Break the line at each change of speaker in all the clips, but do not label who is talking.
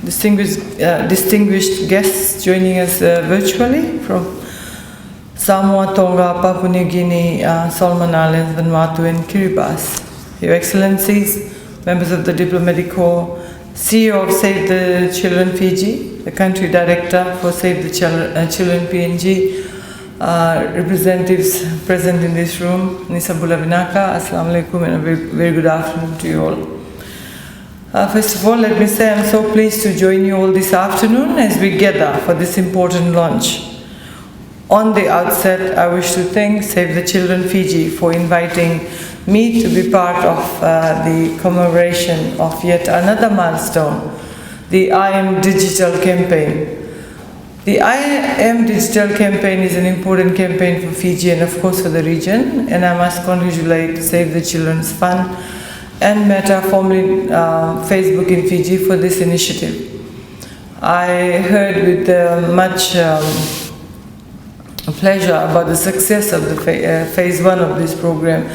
distinguished guests joining us virtually from Samoa, Tonga, Papua New Guinea, Solomon Islands, Vanuatu, and Kiribati. Your Excellencies, members of the Diplomatic Corps, CEO of Save the Children Fiji, the Country Director for Save the Children PNG, representatives present in this room, Nisabula Vinaka, Assalamu alaikum, and a very good afternoon to you all. First of all, let me say I'm so pleased to join you all this afternoon as we gather for this important launch. On the outset, I wish to thank Save the Children Fiji for inviting me to be part of the commemoration of yet another milestone, the I Am Digital campaign. The I Am Digital campaign is an important campaign for Fiji and of course for the region, and I must congratulate Save the Children's Fund and Meta, formerly Facebook in Fiji, for this initiative. I heard with much pleasure about the success of the phase 1 of this program,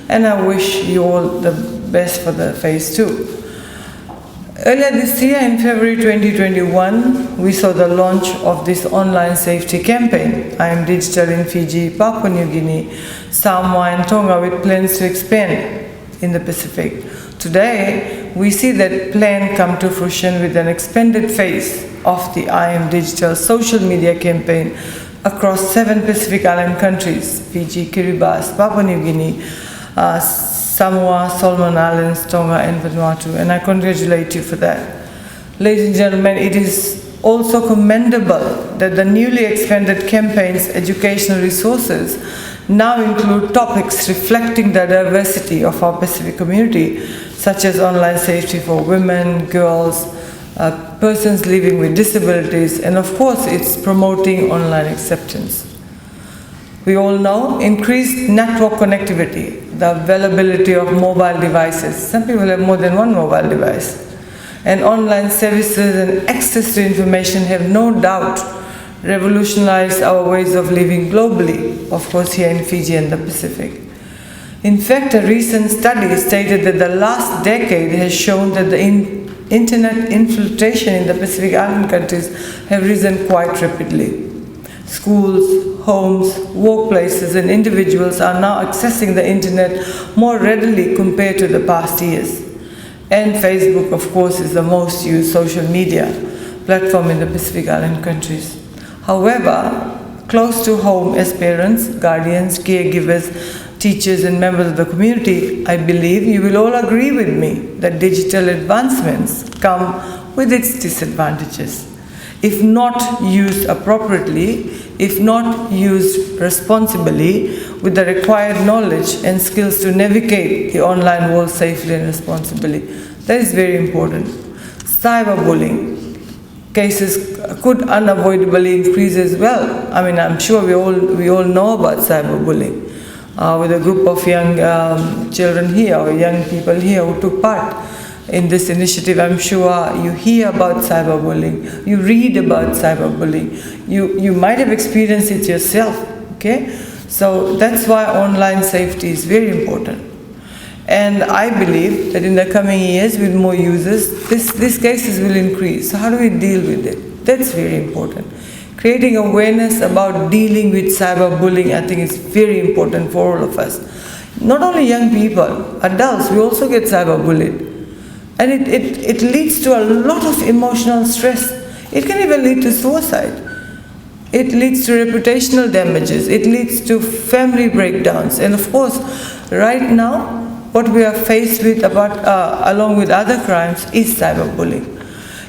and I wish you all the best for the phase 2. Earlier this year, in February 2021, we saw the launch of this online safety campaign, I Am Digital in Fiji, Papua New Guinea, Samoa and Tonga, with plans to expand in the Pacific. Today, we see that plan come to fruition with an expanded phase of the I Am Digital social media campaign across 7 Pacific Island countries, Fiji, Kiribati, Papua New Guinea, Samoa, Solomon Islands, Tonga and Vanuatu, and I congratulate you for that. Ladies and gentlemen, it is also commendable that the newly expanded campaign's educational resources now include topics reflecting the diversity of our Pacific community, such as online safety for women, girls, persons living with disabilities, and of course it's promoting online acceptance. We all know increased network connectivity, the availability of mobile devices. Some people have more than one mobile device. And online services and access to information have no doubt revolutionized our ways of living globally, of course here in Fiji and the Pacific. In fact, a recent study stated that the last decade has shown that the internet infiltration in the Pacific Island countries have risen quite rapidly. Schools, homes, workplaces and individuals are now accessing the internet more readily compared to the past years. And Facebook, of course, is the most used social media platform in the Pacific Island countries. However, close to home as parents, guardians, caregivers, teachers and members of the community, I believe you will all agree with me that digital advancements come with its disadvantages. If not used appropriately, if not used responsibly with the required knowledge and skills to navigate the online world safely and responsibly. That is very important. Cyberbullying cases could unavoidably increase as well. I mean, I'm sure we all know about cyberbullying. With a group of young children here or young people here who took part in this initiative, I'm sure you hear about cyberbullying, you read about cyberbullying, you might have experienced it yourself, okay? So that's why online safety is very important. And I believe that in the coming years with more users, these cases will increase. So how do we deal with it? That's very important. Creating awareness about dealing with cyberbullying, I think, is very important for all of us. Not only young people, adults, we also get cyberbullied. And it leads to a lot of emotional stress. It can even lead to suicide. It leads to reputational damages. It leads to family breakdowns. And of course, right now, what we are faced with along with other crimes is cyberbullying.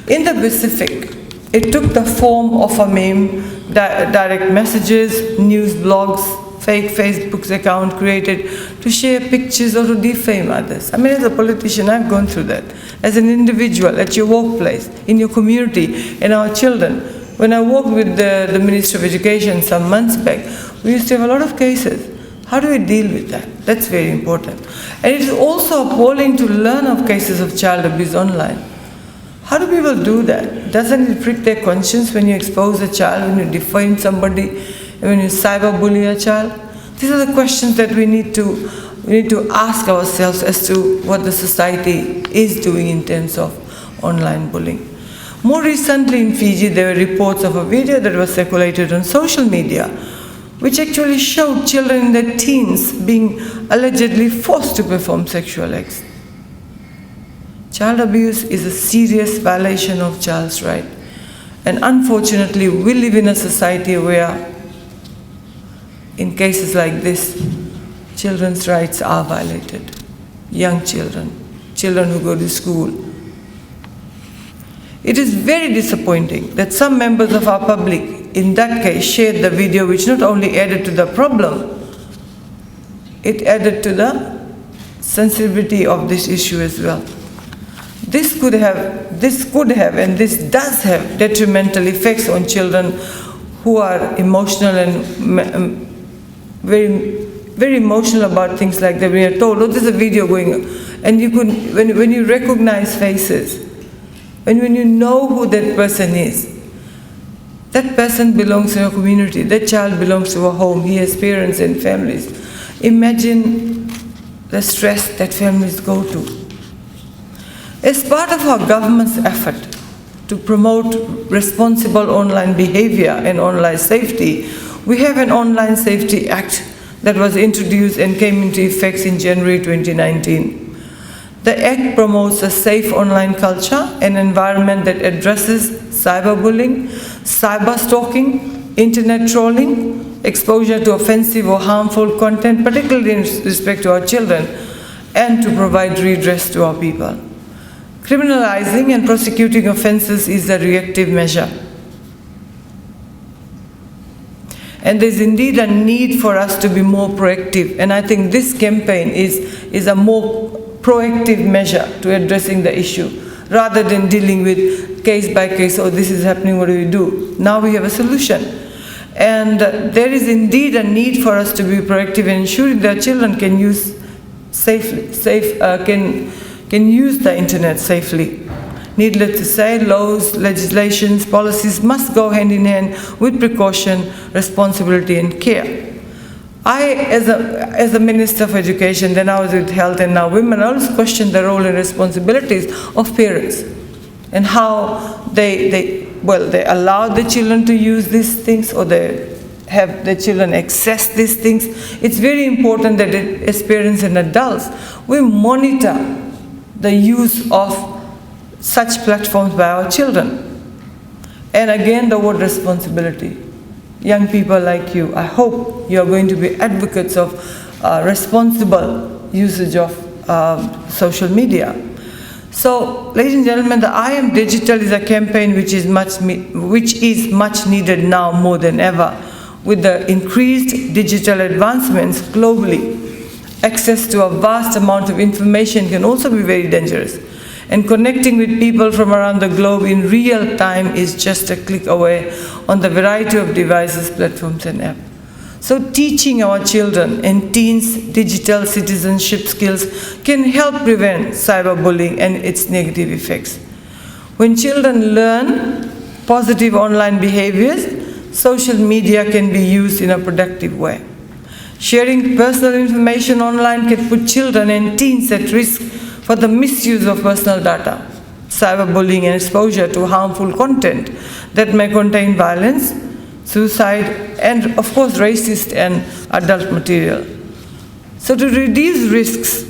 In the Pacific, it took the form of a meme, direct messages, news blogs, fake Facebook account created to share pictures or to defame others. I mean, as a politician, I've gone through that. As an individual, at your workplace, in your community, and our children. When I worked with the Minister of Education some months back, we used to have a lot of cases. How do we deal with that? That's very important. And it is also appalling to learn of cases of child abuse online. How do people do that? Doesn't it prick their conscience when you expose a child, when you defame somebody, when you cyberbully a child? These are the questions that we need to ask ourselves as to what the society is doing in terms of online bullying. More recently in Fiji, there were reports of a video that was circulated on social media, which actually showed children in their teens being allegedly forced to perform sexual acts. Child abuse is a serious violation of child's rights. And unfortunately, we live in a society where, in cases like this, children's rights are violated. Young children, children who go to school. It is very disappointing that some members of our public, in that case, shared the video, which not only added to the problem, it added to the sensitivity of this issue as well. This could have, and this does have detrimental effects on children who are emotional and very emotional about things like that. When you're told, oh, there's a video going on, and you could, when you recognize faces, and when you know who that person is, that person belongs to a community, that child belongs to a home, he has parents and families. Imagine the stress that families go to. As part of our government's effort to promote responsible online behavior and online safety, we have an Online Safety Act that was introduced and came into effect in January 2019. The Act promotes a safe online culture, an environment that addresses cyberbullying, cyberstalking, internet trolling, exposure to offensive or harmful content, particularly in respect to our children, and to provide redress to our people. Criminalizing and prosecuting offenses is a reactive measure. And there's indeed a need for us to be more proactive. And I think this campaign is a more proactive measure to addressing the issue, rather than dealing with case by case, oh, this is happening, what do we do? Now we have a solution. And there is indeed a need for us to be proactive in ensuring that children can use can use the internet safely. Needless to say, laws, legislations, policies must go hand in hand with precaution, responsibility and care. I, as a Minister of Education, then I was with Health and now Women, I always question the role and responsibilities of parents and how they allow the children to use these things, or they have the children access these things. It's very important that as parents and adults, we monitor the use of such platforms by our children. And again, the word responsibility. Young people like you, I hope you are going to be advocates of responsible usage of social media. So, ladies and gentlemen, the I Am Digital is a campaign which is much needed now more than ever. With the increased digital advancements globally, access to a vast amount of information can also be very dangerous. And connecting with people from around the globe in real time is just a click away on the variety of devices, platforms and apps. So teaching our children and teens digital citizenship skills can help prevent cyberbullying and its negative effects. When children learn positive online behaviors, social media can be used in a productive way. Sharing personal information online can put children and teens at risk for the misuse of personal data, cyberbullying and exposure to harmful content that may contain violence, suicide, and of course racist and adult material. So to reduce risks,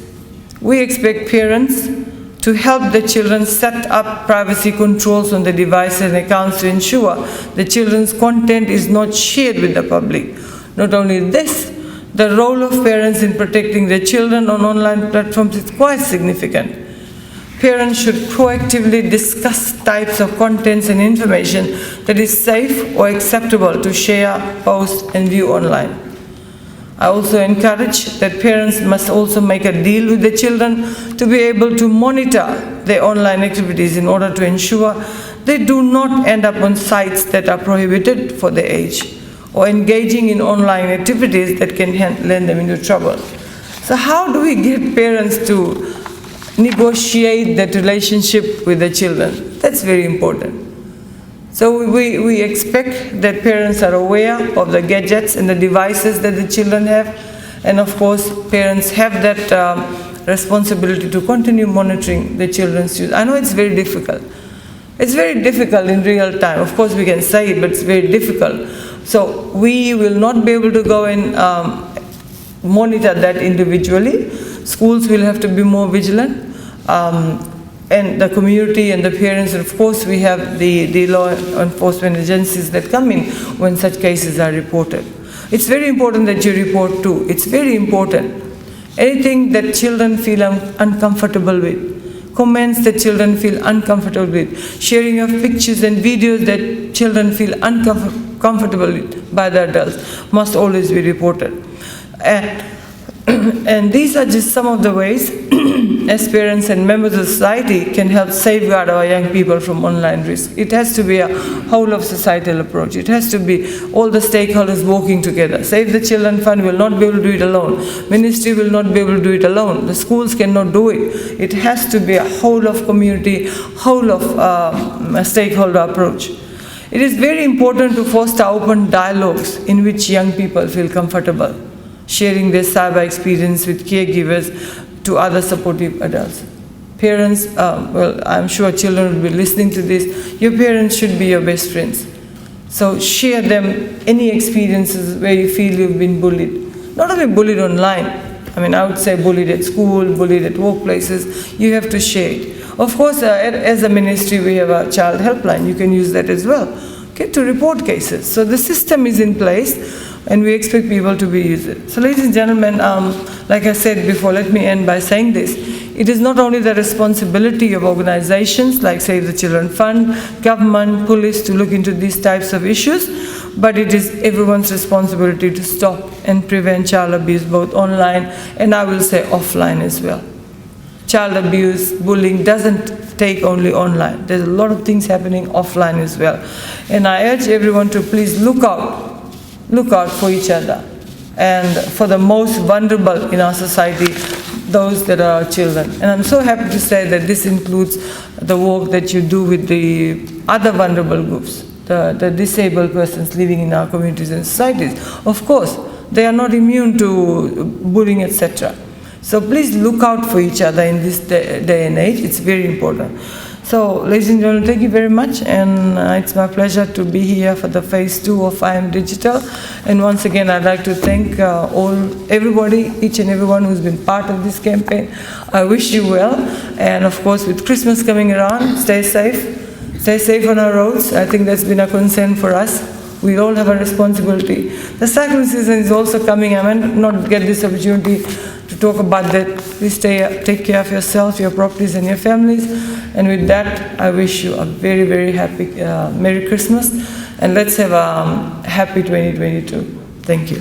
we expect parents to help the children set up privacy controls on the devices and accounts to ensure the children's content is not shared with the public. Not only this, the role of parents in protecting their children on online platforms is quite significant. Parents should proactively discuss types of contents and information that is safe or acceptable to share, post, and view online. I also encourage that parents must also make a deal with the children to be able to monitor their online activities in order to ensure they do not end up on sites that are prohibited for their age, or engaging in online activities that can land them into trouble. So how do we get parents to negotiate that relationship with the children? That's very important. So we expect that parents are aware of the gadgets and the devices that the children have, and of course parents have that responsibility to continue monitoring the children's use. I know it's very difficult, It's very difficult in real time. Of course, we can say it, but it's very difficult. So we will not be able to go and monitor that individually. Schools will have to be more vigilant. And the community and the parents, and of course we have the law enforcement agencies that come in when such cases are reported. It's very important that you report too. It's very important. Anything that children feel uncomfortable with, comments that children feel uncomfortable with, sharing of pictures and videos that children feel uncomfortable with by the adults must always be reported. And these are just some of the ways as parents and members of society can help safeguard our young people from online risk. It has to be a whole of societal approach. It has to be all the stakeholders working together. Save the Children Fund will not be able to do it alone. Ministry will not be able to do it alone. The schools cannot do it. It has to be a whole of community, whole of stakeholder approach. It is very important to foster open dialogues in which young people feel comfortable sharing their cyber experience with caregivers to other supportive adults. Parents, well, I'm sure children will be listening to this. Your parents should be your best friends. So share them any experiences where you feel you've been bullied. Not only bullied online, I mean, I would say bullied at school, bullied at workplaces. You have to share it. Of course, as a ministry, we have a child helpline. You can use that as well, okay, to report cases. So the system is in place, and we expect people to be used. So ladies and gentlemen, like I said before, let me end by saying this. It is not only the responsibility of organizations like Save the Children Fund, government, police to look into these types of issues, but it is everyone's responsibility to stop and prevent child abuse both online and I will say offline as well. Child abuse, bullying doesn't take only online. There's a lot of things happening offline as well. And I urge everyone to please look out for each other and for the most vulnerable in our society, those that are our children. And I'm so happy to say that this includes the work that you do with the other vulnerable groups, the disabled persons living in our communities and societies. Of course, they are not immune to bullying, etc. So please look out for each other in this day and age. It's very important. So, ladies and gentlemen, thank you very much, and it's my pleasure to be here for the phase 2 of I Am Digital. And once again, I'd like to thank everybody, each and everyone who's been part of this campaign. I wish you well, and of course, with Christmas coming around, stay safe. Stay safe on our roads. I think that's been a concern for us. We all have a responsibility. The cyclone season is also coming. I might not get this opportunity to talk about that. Please take care of yourself, your properties, and your families. And with that, I wish you a very, very happy Merry Christmas. And let's have a happy 2022. Thank you.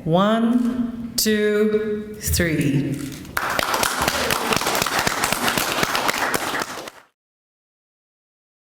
1, 2, 3.